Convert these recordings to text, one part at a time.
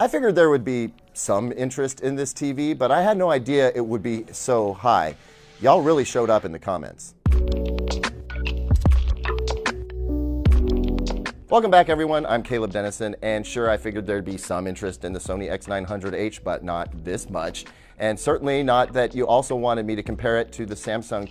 I figured there would be some interest in this TV, but I had no idea it would be so high. Y'all really showed up in the comments. Welcome back, everyone. I'm Caleb Dennison, and sure, I figured there'd be some interest in the Sony X900H, but not this much. And certainly not that you also wanted me to compare it to the Samsung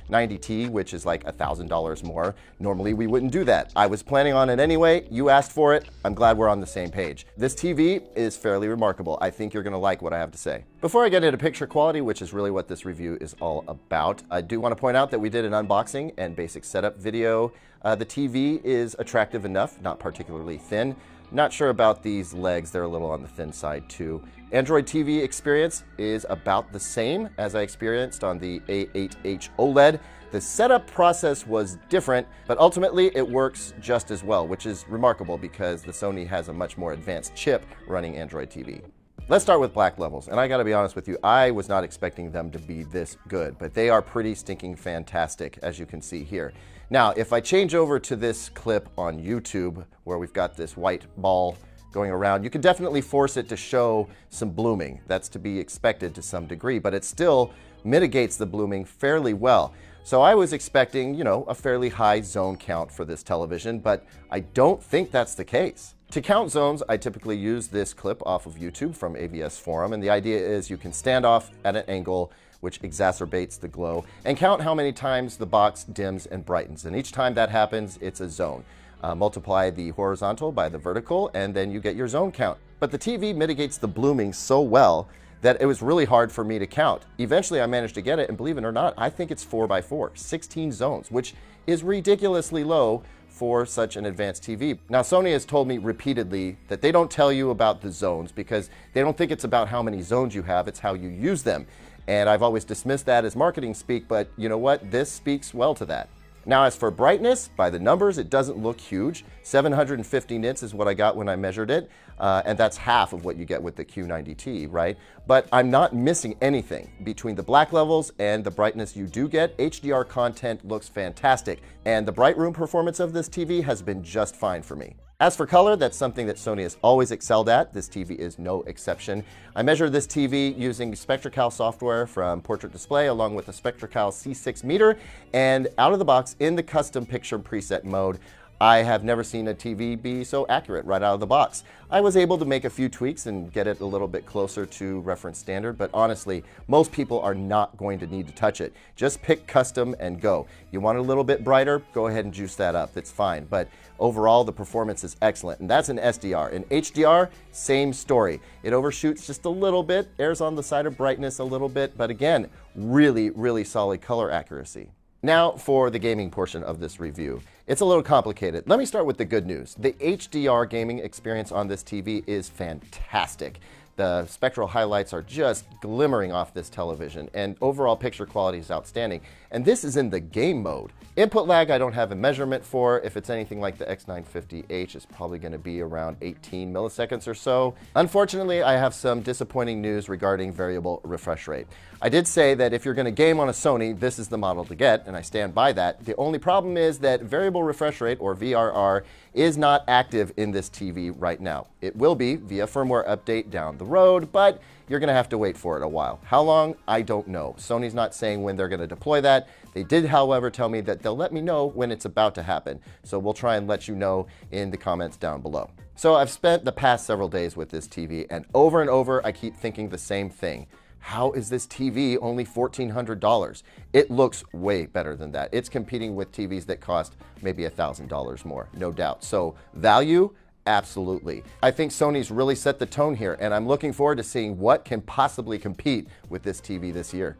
Q90T, which is like $1,000 more. Normally, we wouldn't do that. I was planning on it anyway. You asked for it. I'm glad we're on the same page. This TV is fairly remarkable. I think you're going to like what I have to say. Before I get into picture quality, which is really what this review is all about, I do want to point out that we did an unboxing and basic setup video. The TV is attractive enough, not particularly thin. Not sure about these legs, they're a little on the thin side too. Android TV experience is about the same as I experienced on the A8H OLED. The setup process was different, but ultimately it works just as well, which is remarkable because the Sony has a much more advanced chip running Android TV. Let's start with black levels, and I gotta be honest with you, I was not expecting them to be this good, but they are pretty stinking fantastic, as you can see here. Now, if I change over to this clip on YouTube, where we've got this white ball going around, you can definitely force it to show some blooming. That's to be expected to some degree, but it still mitigates the blooming fairly well. So I was expecting, you know, a fairly high zone count for this television, but I don't think that's the case. To count zones, I typically use this clip off of YouTube from AVS Forum, and the idea is you can stand off at an angle which exacerbates the glow, and count how many times the box dims and brightens. And each time that happens, it's a zone. Multiply the horizontal by the vertical, and then you get your zone count. But the TV mitigates the blooming so well that it was really hard for me to count. Eventually, I managed to get it, and believe it or not, I think it's 4x4, 16 zones, which is ridiculously low for such an advanced TV. Now, Sony has told me repeatedly that they don't tell you about the zones because they don't think it's about how many zones you have, it's how you use them. And I've always dismissed that as marketing speak, but you know what? This speaks well to that. Now, as for brightness, by the numbers, it doesn't look huge. 750 nits is what I got when I measured it, and that's half of what you get with the Q90T, right? But I'm not missing anything. Between the black levels and the brightness you do get, HDR content looks fantastic, and the bright room performance of this TV has been just fine for me. As for color, that's something that Sony has always excelled at. This TV is no exception. I measured this TV using SpectraCal software from Portrait Display along with a SpectraCal C6 meter, and out of the box in the custom picture preset mode, I have never seen a TV be so accurate right out of the box. I was able to make a few tweaks and get it a little bit closer to reference standard, but honestly, most people are not going to need to touch it. Just pick custom and go. You want it a little bit brighter? Go ahead and juice that up. That's fine. But overall, the performance is excellent, and that's an SDR. In HDR, same story. It overshoots just a little bit, errs on the side of brightness a little bit, but again, really, really solid color accuracy. Now for the gaming portion of this review. It's a little complicated. Let me start with the good news. The HDR gaming experience on this TV is fantastic. The spectral highlights are just glimmering off this television, and overall picture quality is outstanding. And this is in the game mode. Input lag I don't have a measurement for. If it's anything like the X950H, it's probably going to be around 18 milliseconds or so. Unfortunately, I have some disappointing news regarding variable refresh rate. I did say that if you're going to game on a Sony, this is the model to get, and I stand by that. The only problem is that variable refresh rate, or VRR, is not active in this TV right now. It will be via firmware update down the road, but you're going to have to wait for it a while. How long? I don't know. Sony's not saying when they're going to deploy that. They did, however, tell me that they'll let me know when it's about to happen. So we'll try and let you know in the comments down below. So I've spent the past several days with this TV, and over I keep thinking the same thing. How is this TV only $1,400? It looks way better than that. It's competing with TVs that cost maybe $1,000 more, no doubt. So value, absolutely. I think Sony's really set the tone here, and I'm looking forward to seeing what can possibly compete with this TV this year.